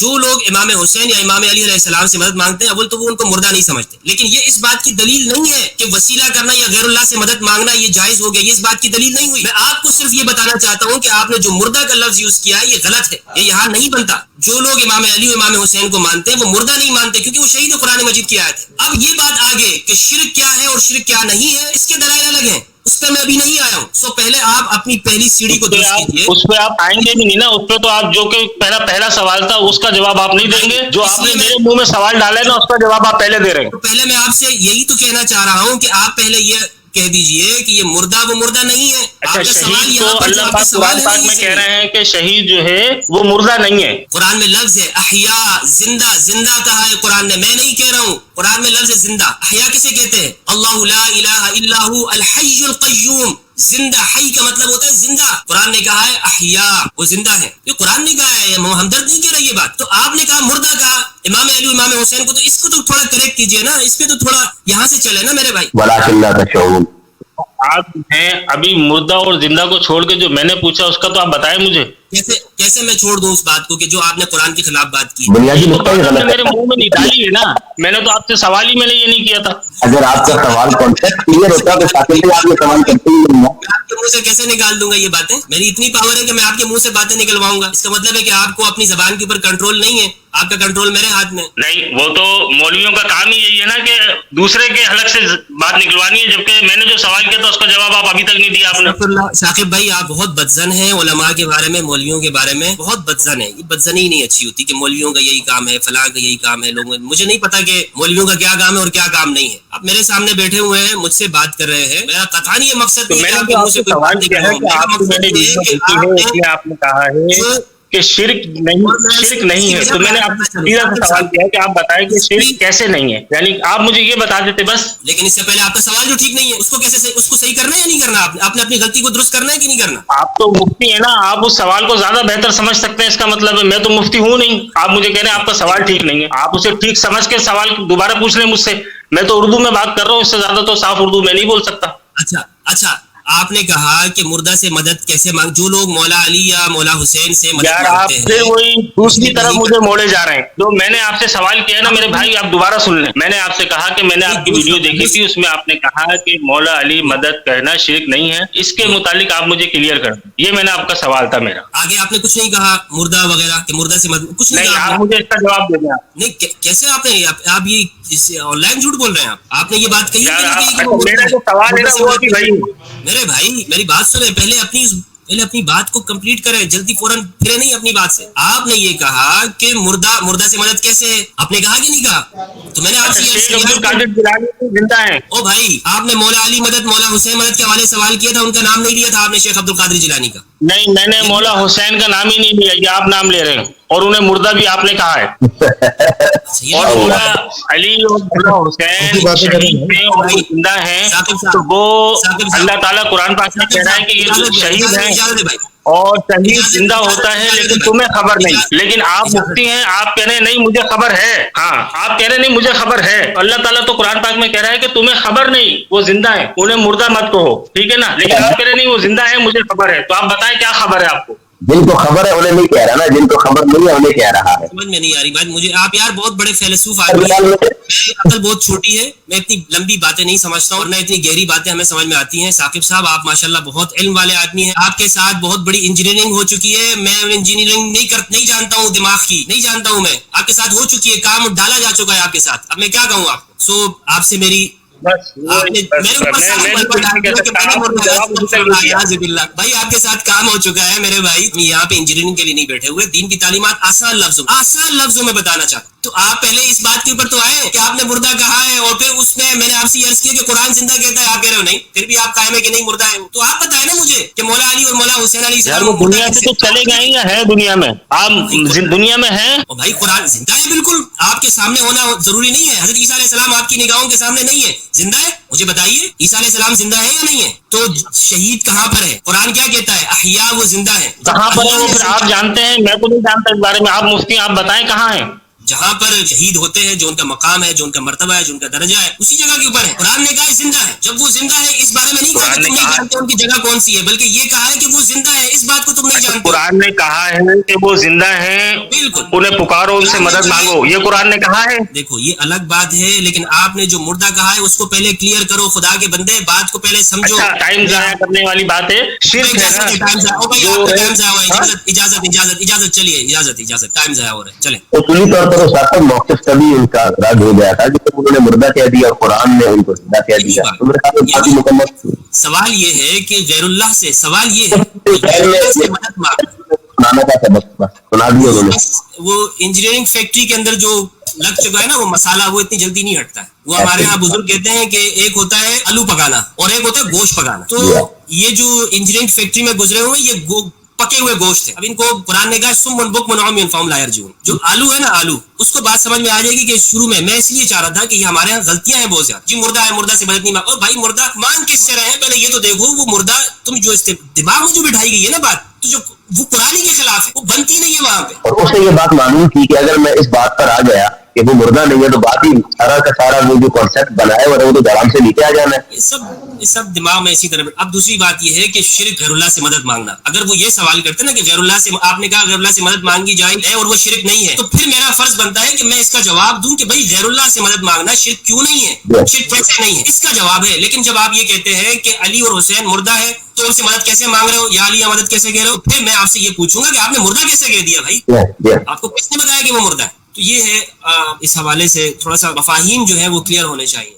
جو لوگ امام حسین یا امام علی علیہ السلام سے مدد مانگتے ہیں اول تو وہ ان کو مردہ نہیں سمجھتے، لیکن یہ اس بات کی دلیل نہیں ہے کہ وسیلہ کرنا یا غیر اللہ سے مدد مانگنا یہ جائز ہو گیا، یہ اس بات کی دلیل نہیں ہوئی۔ میں آپ کو صرف یہ بتانا چاہتا ہوں کہ آپ نے جو مردہ کا لفظ یوز کیا ہے یہ غلط ہے، یہ یہاں نہیں بنتا۔ جو لوگ امام علی و امام حسین کو مانتے ہیں وہ مردہ نہیں مانتے، کیونکہ وہ شہید قرآن مجید کی آیت ہے۔ اب یہ بات آگے کہ شرک کیا ہے اور شرک کیا نہیں ہے، اس کے دلائل الگ ہیں، اس پہ میں ابھی نہیں آیا ہوں۔ سو پہلے آپ اپنی پہلی سیڑھی کو درست کیجیے۔ اس پہ آپ آئیں گے بھی نہیں نا، اس پہ تو آپ جو کہ پہلا سوال تھا اس کا جواب آپ نہیں دیں گے، جو آپ نے میرے منہ میں سوال ڈالا ہے نا اس کا جواب آپ پہلے دے رہے ہیں۔ تو پہلے میں آپ سے یہی تو کہنا چاہ رہا ہوں کہ آپ پہلے یہ کہہ دیجئے کہ یہ مردہ وہ مردہ نہیں ہے۔ اچھا، شہید تو اللہ پاک قرآن پاک میں کہہ رہے ہیں کہ شہید جو ہے وہ مردہ نہیں ہے۔ قرآن میں لفظ ہے احیاء، زندہ، زندہ کہا ہے قرآن نے، میں نہیں کہہ رہا ہوں، قرآن میں لفظ ہے زندہ۔ احیاء کسے کہتے ہیں؟ اللہ لا الہ الا هو الحی القیوم، زندہ، حی کا مطلب ہوتا ہے زندہ۔ قرآن نے کہا ہے احیاء، وہ زندہ ہے، یہ قرآن نے کہا ہے، ہمدرد نہیں کہہ رہا یہ بات۔ تو آپ نے کہا مردہ کہا امام علی امام حسین کو، تو اس کو تو تھوڑا کریکٹ کیجئے نا، اس پہ تو تھوڑا یہاں سے چلے نا میرے بھائی۔ ولکن لا تشعرون۔ آپ ہیں ابھی مردہ اور زندہ کو چھوڑ کے جو میں نے پوچھا اس کا تو آپ بتائیں مجھے۔ کیسے میں چھوڑ دوں اس بات کو کہ جو آپ نے قرآن کے خلاف بات کی؟ بنیادی نقطہ ہی غلط ہے۔ میرے منہ میں نہیں ڈالی ہے نا، میں نے تو آپ سے سوال ہی میں نے یہ نہیں کیا تھا۔ اگر آپ کا سوال کانسیپٹ کلیئر ہوتا تو شاکر بھائی آپ یہ سوال کرتے ہی نہیں ہے۔ آپ کے منہ سے کیسے نکال دوں گا یہ باتیں؟ میری اتنی پاور ہے کہ میں آپ کے منہ سے باتیں نکلواؤں گا، اس کا مطلب ہے کہ آپ کو اپنی زبان کے اوپر کنٹرول نہیں ہے، آپ کا کنٹرول میرے ہاتھ میں نہیں، وہ تو مولویوں کا کام ہی یہی ہے نا کہ دوسرے کے حلق سے بات نکلوانی ہے، جبکہ میں نے جو سوال کیا تھا اس کا جواب آپ ابھی تک نہیں دیا آپ نے۔ ثاقب بھائی آپ بہت بدزن ہیں، علماء کے بارے میں، مولویوں کے بارے میں بہت بدزن ہے۔ یہ بدزنی ہی نہیں اچھی ہوتی کہ مولویوں کا یہی کام ہے، فلاں کا یہی کام ہے۔ لوگوں مجھے نہیں پتا کہ مولویوں کا کیا کام ہے اور کیا کام نہیں ہے۔ آپ میرے سامنے بیٹھے ہوئے ہیں، مجھ سے بات کر رہے ہیں، میرا قطعاً یہ مقصد نہیں ہے کہ آپ کے منہ سے کوئی بات نکلواؤں۔ میرا مقصد یہ ہے کہ آپ نے کہا ہے کہ شرک نہیں ہے، تو میں نے آپ سے سیدھا سا سوال کیا ہے کہ آپ بتائیں کہ شرک کیسے نہیں ہے، یعنی آپ مجھے یہ بتا دیتے بس۔ لیکن اس سے پہلے آپ کا سوال جو ٹھیک نہیں ہے اس کو کیسے اس کو صحیح کرنا ہے یا نہیں کرنا؟ آپ نے اپنی غلطی کو درست کرنا ہے کہ نہیں کرنا؟ آپ تو مفتی ہیں نا، آپ اس سوال کو زیادہ بہتر سمجھ سکتے ہیں، اس کا مطلب ہے میں تو مفتی ہوں نہیں۔ آپ مجھے کہہ رہے ہیں آپ کا سوال ٹھیک نہیں ہے، آپ اسے ٹھیک سمجھ کے سوال دوبارہ پوچھ لیں مجھ سے، میں تو اردو میں بات کر رہا ہوں، اس سے زیادہ تو صاف اردو میں نہیں بول سکتا۔ اچھا آپ نے کہا کہ مردہ سے مدد کیسے مانگ، جو لوگ مولا علی یا مولا حسین سے مدد یار آپ مانگتے ہیں، پھر وہی دوسری طرف مجھے موڑے جا رہے ہیں۔ جو میں نے آپ سے سوال کیا ہے نا میرے بھائی، آپ دوبارہ سن لیں۔ میں نے آپ سے کہا کہ میں نے آپ کی ویڈیو دیکھی تھی، اس میں آپ نے کہا کہ مولا علی مدد کہنا شرک نہیں ہے، اس کے متعلق آپ مجھے کلیئر کر دیں، یہ میں نے آپ کا سوال تھا میرا۔ آگے آپ نے کچھ نہیں کہا مردہ وغیرہ کہ مردہ سے مدد، کچھ نہیں نہیں، کہا آپ مجھے اس کا جواب دے دیں۔ نہیں کیسے آپ نے آپ یہ آن لائن جھوٹ بول رہے ہیں؟ آپ نے یہ بات کہی میرا جو سوال ہے نا وہ ابھی بھائی میرے بھائی میری بات سنیں، پہلے اپنی بات کو کمپلیٹ کریں، جلدی فوراً پھرے نہیں اپنی بات سے۔ آپ نے یہ کہا کہ مردہ سے مدد کیسے ہے، آپ نے کہا کہ نہیں کہا؟ تو میں نے آپ سے زندہ ہیں۔ او بھائی آپ نے مولا علی مدد مولا حسین مدد کے حوالے سوال کیا تھا، ان کا نام نہیں لیا تھا آپ نے، شیخ عبد القادر جیلانی کا۔ نہیں، میں نے مولا حسین کا نام ہی نہیں لیا، یہ آپ نام لے رہے ہیں، اور انہیں مردہ بھی آپ نے کہا ہے۔ اور مولا علی اور مولا حسین شہید ہیں اور وہ زندہ ہیں، تو وہ اللہ تعالیٰ قرآن پاک میں کہہ رہا ہے کہ یہ شہید ہیں اور شہید زندہ ہوتا ہے، لیکن تمہیں خبر نہیں۔ لیکن آپ مفتی ہیں، آپ کہہ رہے ہیں نہیں مجھے خبر ہے، ہاں آپ کہہ رہے ہیں نہیں مجھے خبر ہے، اللہ تعالیٰ تو قرآن پاک میں کہہ رہا ہے کہ تمہیں خبر نہیں، وہ زندہ ہیں، انہیں مردہ مت کہو، ٹھیک ہے نا؟ لیکن آپ کہہ رہے ہیں نہیں وہ زندہ ہے مجھے خبر ہے، تو آپ بتائیں کیا خبر ہے آپ کو؟ جن کو خبر ہے انہیں نہیں کہہ رہا نا، جن کو خبر نہیں ہے انہیں کہہ رہا ہے۔ سمجھ میں نہیں آ رہی بات مجھے، آپ یار بہت بڑے فیلسوف آدمی ہیں، عقل بہت چھوٹی ہے، میں اتنی لمبی باتیں نہیں سمجھتا ہوں اور نہ اتنی گہری باتیں ہمیں سمجھ میں آتی ہیں۔ ثاقب صاحب آپ ماشاءاللہ بہت علم والے آدمی ہیں، آپ کے ساتھ بہت بڑی انجینئرنگ ہو چکی ہے، میں انجینئرنگ نہیں جانتا ہوں، دماغ کی نہیں جانتا ہوں، میں آپ کے ساتھ ہو چکی ہے، کام ڈالا جا چکا ہے آپ کے ساتھ، اب میں کیا کہوں آپ کو؟ سو آپ سے میری بھائی آپ کے ساتھ کام ہو چکا ہے میرے بھائی، یہاں پہ انجینئرنگ کے لیے نہیں بیٹھے ہوئے، دین کی تعلیمات آسان لفظوں میں بتانا چاہتا ہوں۔ تو آپ پہلے اس بات کے اوپر تو آئے کہ آپ نے مردہ کہا ہے، اور پھر اس میں نے آپ سے عرض کیا کہ قرآن زندہ کہتا ہے، آپ کہہ رہے ہو نہیں، پھر بھی آپ قائم ہے کہ نہیں مردہ ہے، تو آپ بتائیں نا مجھے کہ مولا علی اور مولا حسین علیہ السلام دنیا سے تو چلے گئے یا ہے دنیا میں؟ آپ دنیا میں ہیں؟ بھائی قرآن زندہ ہے، بالکل آپ کے سامنے ہونا ضروری نہیں ہے۔ حضرت عیسیٰ علیہ السلام آپ کی نگاہوں کے سامنے نہیں ہے، زندہ ہے، مجھے بتائیے عیسیٰ علیہ السلام زندہ ہے یا نہیں ہے؟ تو شہید کہاں پر ہے؟ قرآن کیا کہتا ہے؟ احیاء، وہ زندہ ہے، کہاں پر ہے وہ پھر آپ جانتے ہیں، میں تو نہیں جانتا اس بارے میں، آپ مفتی آپ بتائیں کہاں ہیں؟ جہاں پر شہید ہوتے ہیں، جو ان کا مقام ہے، جو ان کا مرتبہ ہے، جو ان کا درجہ ہے، اسی جگہ کے اوپر ہے. قرآن نے کہا ہے زندہ ہے. جب وہ زندہ ہے اس بارے میں نہیں کہا کہ تم نہیں جانتے ان کی جگہ کون سی ہے، بلکہ یہ کہا ہے کہ وہ زندہ ہے، اس بات کو تم نہیں جانتے. قرآن نے کہا ہے کہ وہ زندہ ہیں، بالکل، انہیں پکارو، ان سے مدد مانگو، یہ قرآن نے کہا ہے. دیکھو یہ الگ بات ہے، لیکن آپ نے جو مردہ کہا ہے اس کو پہلے کلیئر کرو. خدا کے بندے بات کو پہلے سمجھو. اچھا ٹائم ضائع کرنے والی بات ہے، شرک ہے نا. اجازت ٹائم ضائع ہو رہا ہے. چلیں اصولی طور پر اس وقت موقف تبھی ان کا رد ہو گیا تھا جب انہوں نے مردہ کہہ دیا اور قرآن نے ان کو زندہ کہہ دیا. تو میرے خیال میں بات مکمل. سوال یہ ہے کہ غیر اللہ سے سوال یہ ہے کہ غیر اللہ سے مدد مانگ. سنانا کا سبق سنا دیا انہوں نے. وہ انجینئرنگ فیکٹری کے اندر جو لگ چکا ہے نا وہ مسالہ، وہ اتنی جلدی نہیں ہٹتا ہے. وہ ہمارے یہاں بزرگ کہتے ہیں کہ ایک ہوتا ہے آلو پکانا اور ایک ہوتا ہے گوشت پکانا. تو یہ جو انجینئرنگ فیکٹری میں گزرے ہوئے یہ پکے ہوئے گوشت ہے. اب ان کو قرآن نے کہا سم بکم عمی فہم لا یرجعون. جو آلو ہے نا آلو، اس کو بات سمجھ میں آ جائے گی کہ شروع میں اس لیے چاہ رہا تھا کہ یہ ہمارے یہاں غلطیاں ہیں بہت زیادہ. جی مردہ ہے، مردہ سے مدد نہیں مانگ. اور بھائی مردہ مان کس سے رہے، پہلے یہ تو دیکھو وہ مردہ تم جو دماغ میں جو بٹھائی گئی ہے نا بات، تو جو وہ قرآن کے خلاف ہے، وہ بنتی نہیں ہے وہاں پہ. اور اسے یہ بات معلوم تھی کہ اگر میں اس بات پر آ گیا کہ وہ مردہ نہیں ہے تو بات ہی سارا کا سارا وہ جو کانسیپٹ بنا ہے وہ تو دھرام سے نیچے آ جانا ہے. یہ سب دماغ میں اسی طرح. اب دوسری بات یہ ہے کہ شرک غیر اللہ سے مدد مانگنا. اگر وہ یہ سوال کرتے نا کہ غیر اللہ سے، آپ نے کہا غیر اللہ سے مدد مانگی جائے ہے اور وہ شرک نہیں ہے، تو پھر میرا فرض بنتا ہے کہ میں اس کا جواب دوں کہ بھائی غیر اللہ سے مدد مانگنا شرک کیوں نہیں ہے، شرک کیسے نہیں ہے، اس کا جواب ہے. لیکن جب آپ یہ کہتے ہیں کہ علی اور حسین مردہ ہے تو ان سے مدد کیسے مانگ رہے ہو، یا علی مدد کیسے کہہ رہے ہو، پھر میں آپ سے یہ پوچھوں گا کہ آپ نے مردہ کیسے کہہ دیا بھائی، آپ کو کس نے بتایا کہ وہ مردہ ہے. تو یہ ہے اس حوالے سے تھوڑا سا مفاہیم جو ہے وہ کلیئر ہونے چاہیے.